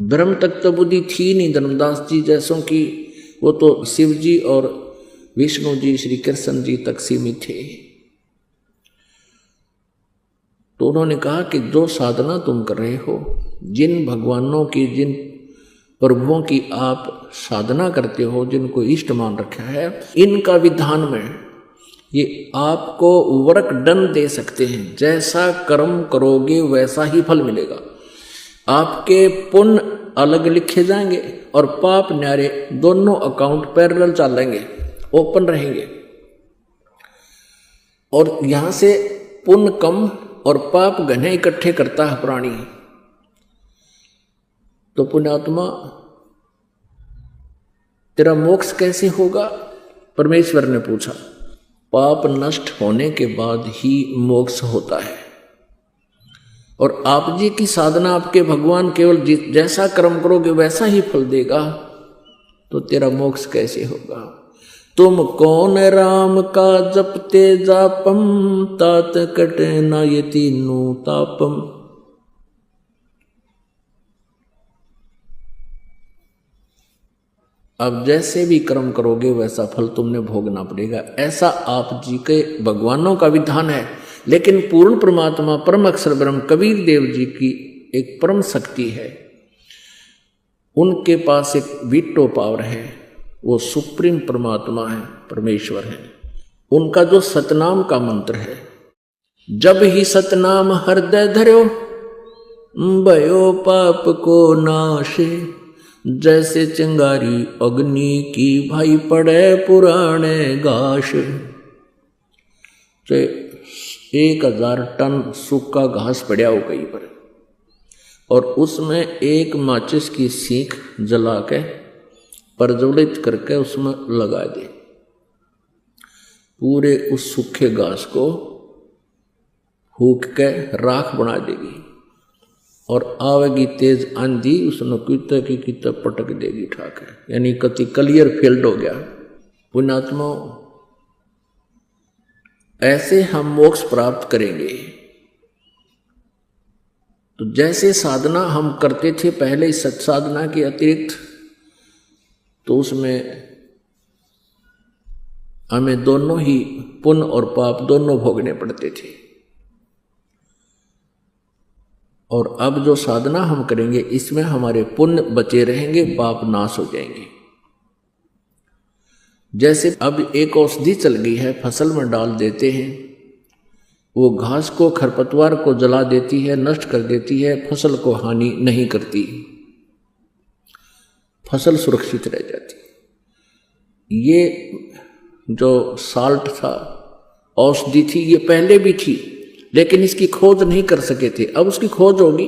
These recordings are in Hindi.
ब्रह्म तक तो बुद्धि थी नहीं धर्मदास जी जैसों की, वो तो शिव जी और विष्णु जी श्री कृष्ण जी तक सीमित थे। तो उन्होंने कहा कि जो साधना तुम कर रहे हो, जिन भगवानों की, जिन प्रभुओं की आप साधना करते हो, जिनको इष्ट मान रखा है, इनका विधान में ये आपको वर्क डन दे सकते हैं। जैसा कर्म करोगे वैसा ही फल मिलेगा। आपके पुण्य अलग लिखे जाएंगे और पाप न्यारे दोनों अकाउंट पैरेलल चलेंगे, ओपन रहेंगे। और यहां से पुण्य कम और पाप घने इकट्ठे करता है प्राणी। तो पुण्यात्मा तेरा मोक्ष कैसे होगा? परमेश्वर ने पूछा। पाप नष्ट होने के बाद ही मोक्ष होता है। और आप जी की साधना, आपके भगवान केवल जैसा कर्म करोगे वैसा ही फल देगा, तो तेरा मोक्ष कैसे होगा? तुम कौन राम का जपते जापम, तात कटे न ये तीनों तापम। अब जैसे भी कर्म करोगे वैसा फल तुमने भोगना पड़ेगा, ऐसा आप जी के भगवानों का विधान है। लेकिन पूर्ण परमात्मा परम अक्षर ब्रह्म कबीर देव जी की एक परम शक्ति है, उनके पास एक वीटो पावर है, वो सुप्रीम परमात्मा है, परमेश्वर है। उनका जो सतनाम का मंत्र है, जब ही सतनाम हृदय धर्यो, भयो पाप को नाशे। जैसे चिंगारी अग्नि की भाई पड़े पुराने घास। तो 1000 टन सूखा घास पड़ा हो कहीं पर, और उसमें एक माचिस की सीख जला के प्रज्वलित करके उसमें लगा दे, पूरे उस सूखे घास को फूंक के राख बना देगी। और आवेगी तेज आंधी, उसने कितने की कितने पटक देगी ठाक है, यानी कति क्लियर फील्ड हो गया। पुण्यात्मा, ऐसे हम मोक्ष प्राप्त करेंगे। तो जैसे साधना हम करते थे पहले सत्साधना के अतिरिक्त, तो उसमें हमें दोनों ही पुण्य और पाप दोनों भोगने पड़ते थे। और अब जो साधना हम करेंगे इसमें हमारे पुण्य बचे रहेंगे, पाप नाश हो जाएंगे। जैसे अब एक औषधि चल गई है, फसल में डाल देते हैं, वो घास को, खरपतवार को जला देती है, नष्ट कर देती है, फसल को हानि नहीं करती, फसल सुरक्षित रह जाती। ये जो साल्ट था, औषधि थी, ये पहले भी थी, लेकिन इसकी खोज नहीं कर सके थे, अब उसकी खोज होगी।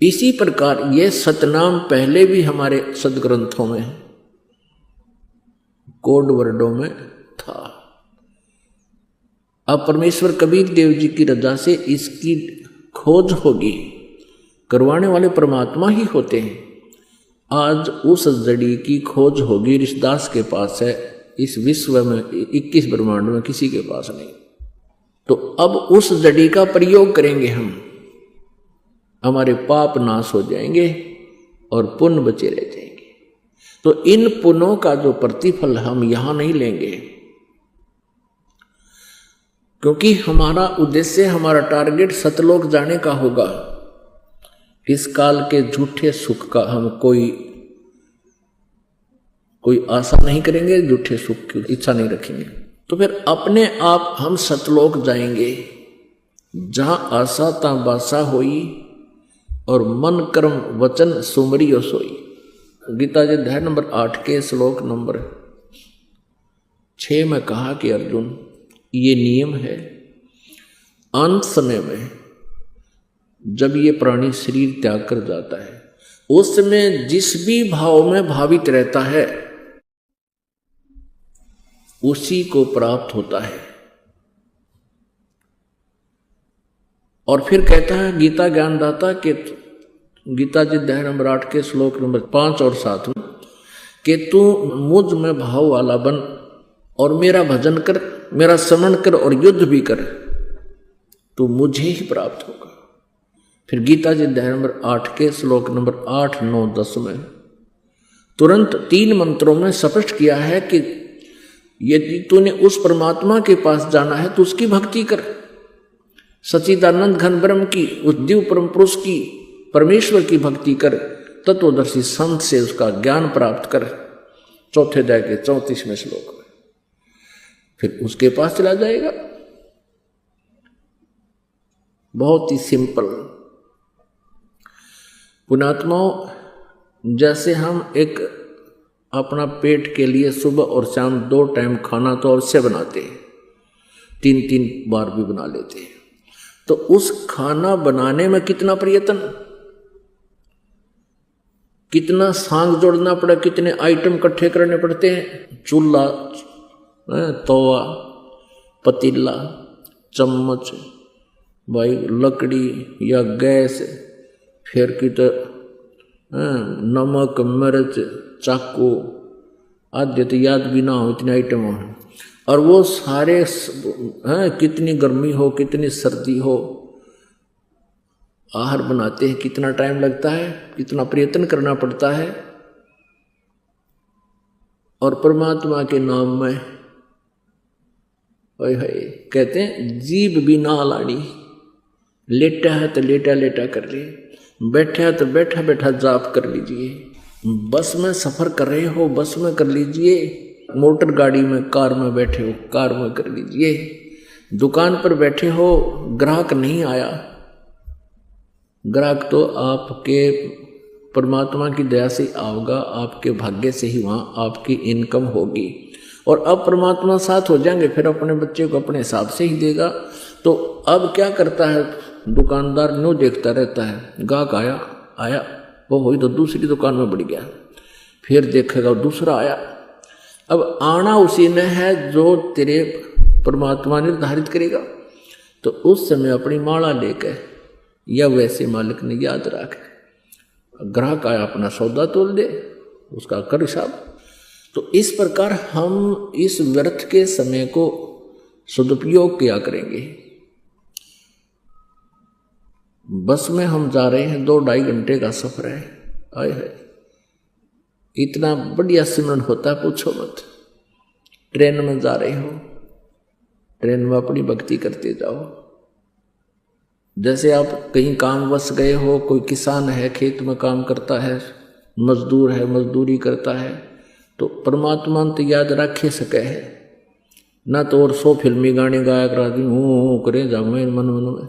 इसी प्रकार ये सतनाम पहले भी हमारे सदग्रंथों में, कोड वर्डों में था। अब परमेश्वर कबीर देव जी की रजा से इसकी खोज होगी। करवाने वाले परमात्मा ही होते हैं। आज उस जड़ी की खोज होगी, ऋषिदास के पास है, इस विश्व में 21 ब्रह्मांड में किसी के पास नहीं। तो अब उस जड़ी का प्रयोग करेंगे हम, हमारे पाप नाश हो जाएंगे और पुण्य बचे रह जाएंगे। तो इन पुण्यों का जो प्रतिफल हम यहां नहीं लेंगे, क्योंकि हमारा उद्देश्य, हमारा टारगेट सतलोक जाने का होगा। इस काल के झूठे सुख का हम कोई आशा नहीं करेंगे, झूठे सुख की इच्छा नहीं रखेंगे। तो फिर अपने आप हम सतलोक जाएंगे, जहां आशा ता बासा होई और मन कर्म वचन सुमरियो सोई। गीता जी अध्याय नंबर 8 के श्लोक नंबर 6 में कहा कि अर्जुन, ये नियम है, अंत समय में जब ये प्राणी शरीर त्याग कर जाता है, उस समय जिस भी भाव में भावित रहता है उसी को प्राप्त होता है। और फिर कहता है गीता ज्ञानदाता के, गीता जी अध्याय नंबर 8 के श्लोक नंबर 5 और 7 में, कि तू मुझ में भाव वाला बन और मेरा भजन कर, मेरा स्मरण कर और युद्ध भी कर, तो मुझे ही प्राप्त होगा। फिर गीता जी अध्याय नंबर 8 के श्लोक नंबर 8, 9, 10 में तुरंत 3 मंत्रों में स्पष्ट किया है कि यदि तूने उस परमात्मा के पास जाना है तो उसकी भक्ति कर, सच्चिदानंद घन ब्रह्म की, उस दिव्य परम पुरुष की, परमेश्वर की भक्ति कर, तत्वदर्शी संत से उसका ज्ञान प्राप्त कर। चौथे अध्याय के 34वें श्लोक में फिर उसके पास चला जाएगा। बहुत ही सिंपल। पुण्यात्माओं, जैसे हम एक अपना पेट के लिए सुबह और शाम 2 टाइम खाना तो अवश्य बनाते हैं, 3-3 बार भी बना लेते हैं, तो उस खाना बनाने में कितना प्रयत्न, कितना सांग जोड़ना पड़ा, कितने आइटम इकट्ठे करने पड़ते हैं। चूल्हा, तवा, पतीला, चम्मच, भाई लकड़ी या गैस, फिर की तो नमक, मिर्च, चाकू आदि तो याद भी ना हो, इतने आइटम हैं। और वो सारे कितनी गर्मी हो, कितनी सर्दी हो, आहार बनाते हैं, कितना टाइम लगता है, कितना प्रयत्न करना पड़ता है। और परमात्मा के नाम में कहते हैं जीभ भी ना लाड़ी, लेटा है तो लेटा लेटा कर ले, बैठा है तो बैठा बैठा जाप कर लीजिए, बस में सफर कर रहे हो बस में कर लीजिए, मोटर गाड़ी में, कार में बैठे हो कार में कर लीजिए, दुकान पर बैठे हो ग्राहक नहीं आया, ग्राहक तो आपके परमात्मा की दया से आओगा, आपके भाग्य से ही वहाँ आपकी इनकम होगी। और अब परमात्मा साथ हो जाएंगे, फिर अपने बच्चे को अपने हिसाब से ही देगा। तो अब क्या करता है दुकानदार, न्यू देखता रहता है, गाहक आया आया वो हुई तो दूसरी दुकान में बढ़ गया, फिर देखेगा दूसरा आया। अब आना उसी ने है जो तेरे परमात्मा निर्धारित करेगा। तो उस समय अपनी माला लेकर या वैसे मालिक ने याद रख, ग्राहक आया अपना सौदा तोल दे, उसका कर हिसाब। तो इस प्रकार हम इस व्यर्थ के समय को सदुपयोग किया करेंगे। बस में हम जा रहे हैं, 2-2.5 घंटे का सफर है, आए है इतना बढ़िया सिमरन होता है पूछो मत। ट्रेन में जा रहे हो, ट्रेन में अपनी भक्ति करते जाओ। जैसे आप कहीं काम बस गए हो, कोई किसान है खेत में काम करता है, मजदूर है मजदूरी करता है, तो परमात्मा तो याद रखे सके है ना, तो और 100 फिल्मी गाने गाया करा दी हूँ करे जाऊँ मन में,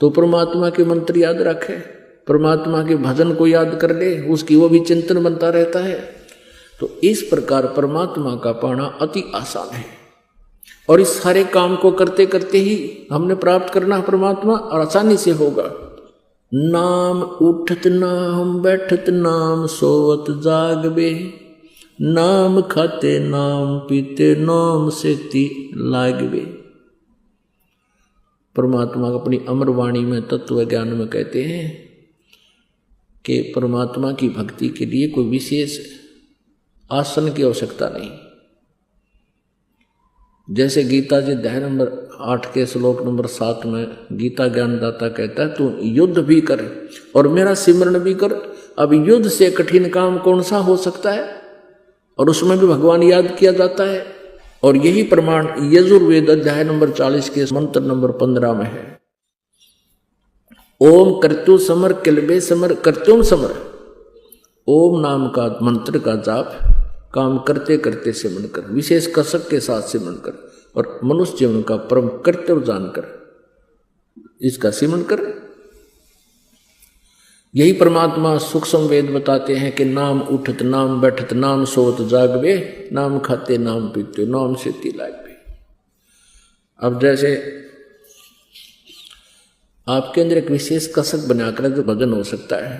तो परमात्मा के मंत्र याद रखे, परमात्मा के भजन को याद कर ले, उसकी वो भी चिंतन बनता रहता है। तो इस प्रकार परमात्मा का पाना अति आसान है, और इस सारे काम को करते करते ही हमने प्राप्त करना परमात्मा, और आसानी से होगा। नाम उठत नाम बैठत नाम सोवत जागबे, नाम खाते नाम पीते नाम सेती लागबे। परमात्मा अपनी अमर वाणी में तत्व ज्ञान में कहते हैं कि परमात्मा की भक्ति के लिए कोई विशेष आसन की आवश्यकता नहीं। जैसे गीता जी अध्याय नंबर 8 के श्लोक नंबर 7 में गीता ज्ञानदाता कहता है, तू युद्ध भी कर और मेरा सिमरण भी कर। अब युद्ध से कठिन काम कौन सा हो सकता है, और उसमें भी भगवान याद किया जाता है। और यही प्रमाण यजुर्वेद अध्याय नंबर 40 के मंत्र नंबर 15 में है। ओम कर्तु समर किलबे समर कर्त्युम समर। ओम नाम का मंत्र का जाप काम करते करते सिमरण कर, विशेष कसक के साथ सिमरण कर, और मनुष्य जीवन का परम कर्तव्य जानकर इसका सिमरण कर। यही परमात्मा सूक्ष्म वेद बताते हैं कि नाम उठत नाम बैठत नाम सोत जागबे, नाम खाते नाम पीते नाम सेती लागबे। अब जैसे आपके अंदर एक विशेष कसक बनाकर जो भजन हो सकता है,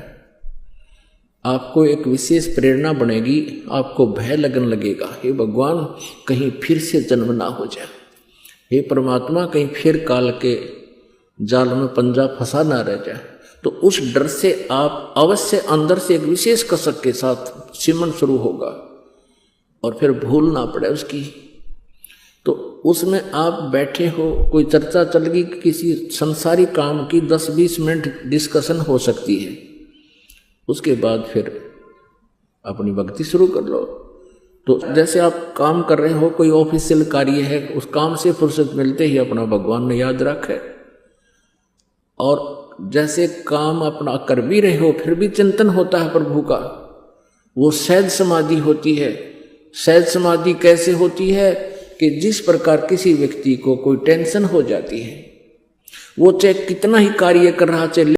आपको एक विशेष प्रेरणा बनेगी, आपको भय लगन लगेगा, हे भगवान कहीं फिर से जन्म ना हो जाए, हे परमात्मा कहीं फिर काल के जाल में पंजा फंसा ना रह जाए। तो उस डर से आप अवश्य अंदर से एक विशेष कसक के साथ सिमरन शुरू होगा, और फिर भूल ना पड़े उसकी। तो उसमें आप बैठे हो, कोई चर्चा चल गई, किसी संसारी काम की 10-20 मिनट डिस्कशन हो सकती है, उसके बाद फिर अपनी भक्ति शुरू कर लो। तो जैसे आप काम कर रहे हो, कोई ऑफिशियल कार्य है, उस काम से फुर्सत मिलते ही अपना भगवान ने याद रखे, और जैसे काम अपना कर भी रहे हो फिर भी चिंतन होता है प्रभु का, वो सहज समाधि होती है। सहज समाधि कैसे होती है कि जिस प्रकार किसी व्यक्ति को कोई टेंशन हो जाती है, वो चाहे कितना ही कार्य कर रहा, चाहे